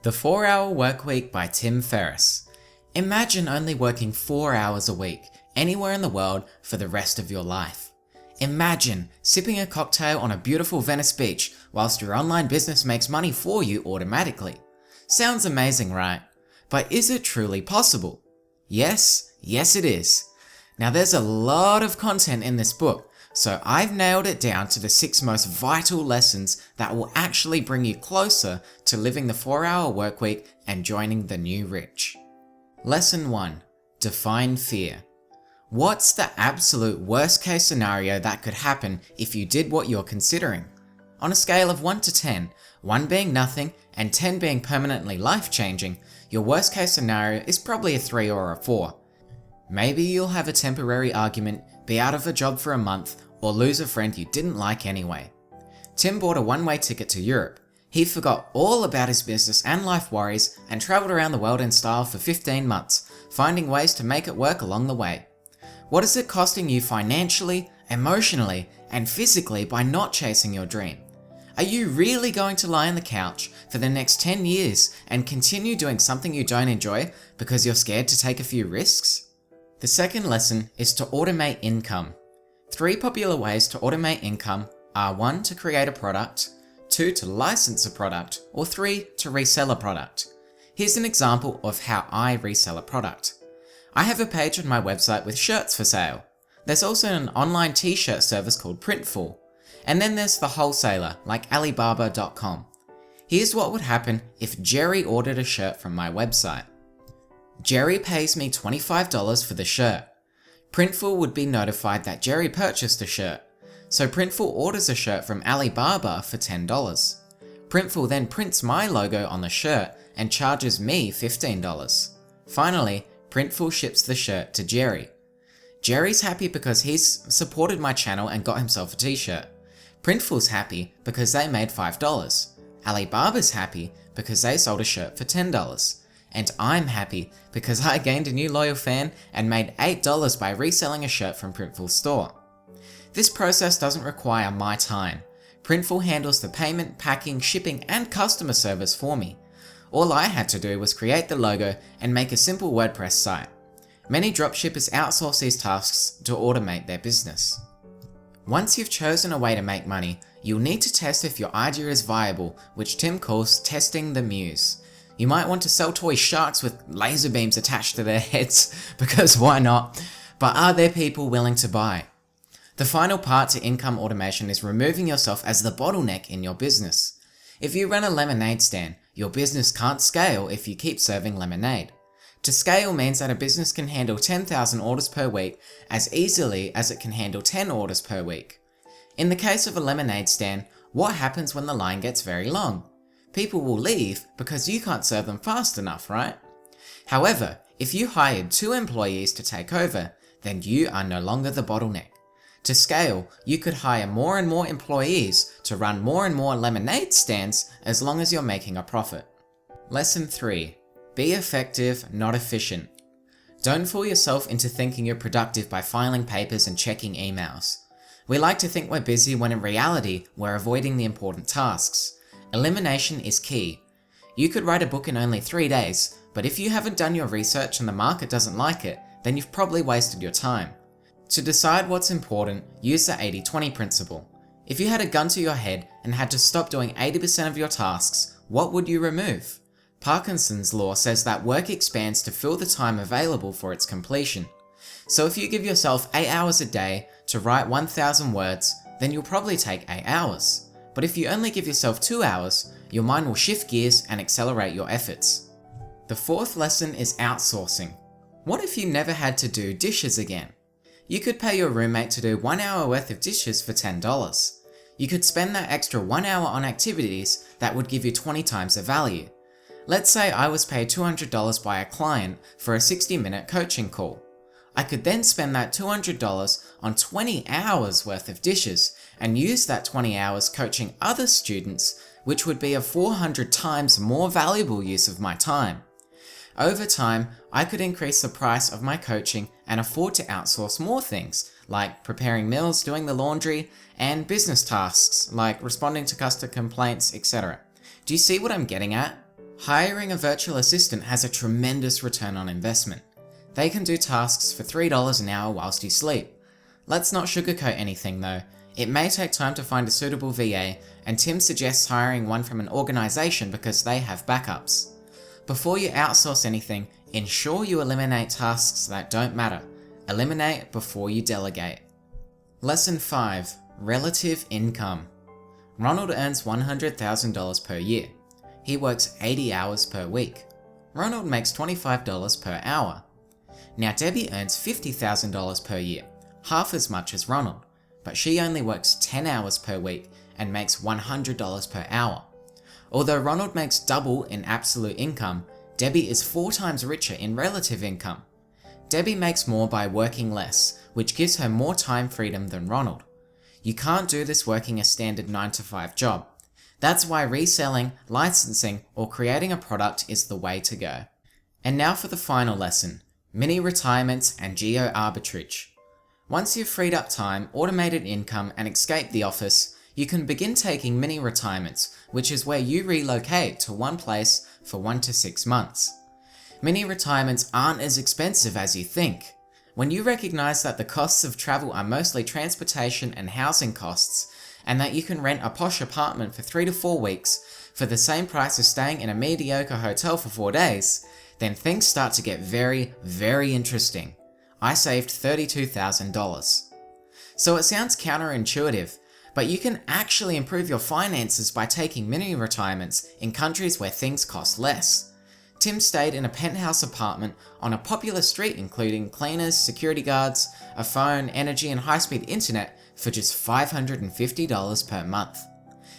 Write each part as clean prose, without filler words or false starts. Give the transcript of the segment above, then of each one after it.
The 4-Hour Workweek by Tim Ferriss. Imagine only working 4 hours a week, anywhere in the world, for the rest of your life. Imagine sipping a cocktail on a beautiful Venice beach whilst your online business makes money for you automatically. Sounds amazing, right? But is it truly possible? Yes it is. Now there's a lot of content in this book, so I've nailed it down to the 6 most vital lessons that will actually bring you closer to living the 4-hour workweek and joining the new rich. Lesson 1. Define fear. What's the absolute worst case scenario that could happen if you did what you're considering? On a scale of 1 to 10, 1 being nothing and 10 being permanently life-changing, your worst case scenario is probably a 3 or a 4. Maybe you'll have a temporary argument, be out of a job for a month, or lose a friend you didn't like anyway. Tim bought a one-way ticket to Europe. He forgot all about his business and life worries and travelled around the world in style for 15 months, finding ways to make it work along the way. What is it costing you financially, emotionally, and physically by not chasing your dream? Are you really going to lie on the couch for the next 10 years and continue doing something you don't enjoy because you're scared to take a few risks? The second lesson is to automate income. 3 popular ways to automate income are 1. To create a product, 2. To license a product, or 3. To resell a product. Here's an example of how I resell a product. I have a page on my website with shirts for sale. There's also an online t-shirt service called Printful. And then there's the wholesaler, like Alibaba.com. Here's what would happen if Jerry ordered a shirt from my website. Jerry pays me $25 for the shirt. Printful would be notified that Jerry purchased a shirt, so Printful orders a shirt from Alibaba for $10. Printful then prints my logo on the shirt and charges me $15. Finally, Printful ships the shirt to Jerry. Jerry's happy because he's supported my channel and got himself a t-shirt. Printful's happy because they made $5. Alibaba's happy because they sold a shirt for $10. And I'm happy because I gained a new loyal fan and made $8 by reselling a shirt from Printful's store. This process doesn't require my time. Printful handles the payment, packing, shipping, and customer service for me. All I had to do was create the logo and make a simple WordPress site. Many dropshippers outsource these tasks to automate their business. Once you've chosen a way to make money, you'll need to test if your idea is viable, which Tim calls testing the muse. You might want to sell toy sharks with laser beams attached to their heads, because why not? But are there people willing to buy? The final part to income automation is removing yourself as the bottleneck in your business. If you run a lemonade stand, your business can't scale if you keep serving lemonade. To scale means that a business can handle 10,000 orders per week as easily as it can handle 10 orders per week. In the case of a lemonade stand, what happens when the line gets very long? People will leave because you can't serve them fast enough, right? However, if you hired 2 employees to take over, then you are no longer the bottleneck. To scale, you could hire more and more employees to run more and more lemonade stands as long as you're making a profit. Lesson 3. Be effective, not efficient. Don't fool yourself into thinking you're productive by filing papers and checking emails. We like to think we're busy when in reality, we're avoiding the important tasks. Elimination is key. You could write a book in only 3 days, but if you haven't done your research and the market doesn't like it, then you've probably wasted your time. To decide what's important, use the 80-20 principle. If you had a gun to your head and had to stop doing 80% of your tasks, what would you remove? Parkinson's law says that work expands to fill the time available for its completion. So if you give yourself 8 hours a day to write 1,000 words, then you'll probably take 8 hours. But if you only give yourself 2 hours, your mind will shift gears and accelerate your efforts. The 4th lesson is outsourcing. What if you never had to do dishes again? You could pay your roommate to do 1 hour worth of dishes for $10. You could spend that extra 1 hour on activities that would give you 20 times the value. Let's say I was paid $200 by a client for a 60-minute coaching call. I could then spend that $200 on 20 hours worth of dishes and use that 20 hours coaching other students, which would be a 400 times more valuable use of my time. Over time, I could increase the price of my coaching and afford to outsource more things, like preparing meals, doing the laundry, and business tasks, like responding to customer complaints, etc. Do you see what I'm getting at? Hiring a virtual assistant has a tremendous return on investment. They can do tasks for $3 an hour whilst you sleep. Let's not sugarcoat anything though. It may take time to find a suitable VA, and Tim suggests hiring one from an organisation because they have backups. Before you outsource anything, ensure you eliminate tasks that don't matter. Eliminate before you delegate. Lesson 5. Relative income. Ronald earns $100,000 per year. He works 80 hours per week. Ronald makes $25 per hour. Now Debbie earns $50,000 per year, half as much as Ronald, but she only works 10 hours per week and makes $100 per hour. Although Ronald makes double in absolute income, Debbie is 4 times richer in relative income. Debbie makes more by working less, which gives her more time freedom than Ronald. You can't do this working a standard 9-to-5 job. That's why reselling, licensing, or creating a product is the way to go. And now for the final lesson, mini retirements and geo-arbitrage. Once you've freed up time, automated income, and escaped the office, you can begin taking mini retirements, which is where you relocate to one place for 1 to 6 months. Mini retirements aren't as expensive as you think. When you recognize that the costs of travel are mostly transportation and housing costs, and that you can rent a posh apartment for 3 to 4 weeks for the same price as staying in a mediocre hotel for 4 days, then things start to get very, very interesting. I saved $32,000. So it sounds counterintuitive, but you can actually improve your finances by taking mini retirements in countries where things cost less. Tim stayed in a penthouse apartment on a popular street including cleaners, security guards, a phone, energy and high-speed internet for just $550 per month.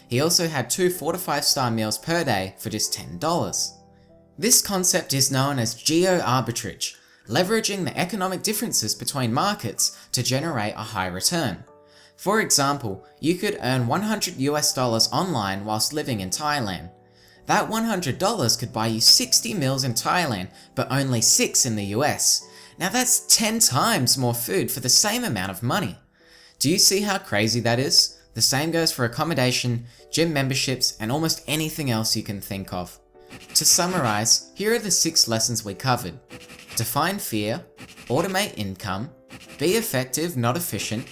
He also had 2 4 to 5 star meals per day for just $10. This concept is known as geo-arbitrage, leveraging the economic differences between markets to generate a high return. For example, you could earn $100 online whilst living in Thailand. That $100 could buy you 60 meals in Thailand, but only 6 in the US. Now that's 10 times more food for the same amount of money. Do you see how crazy that is? The same goes for accommodation, gym memberships, and almost anything else you can think of. To summarize, here are the 6 lessons we covered. Define fear, automate income, be effective, not efficient,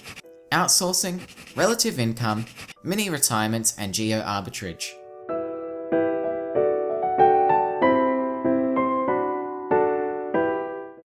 outsourcing, relative income, mini retirements, and geo-arbitrage.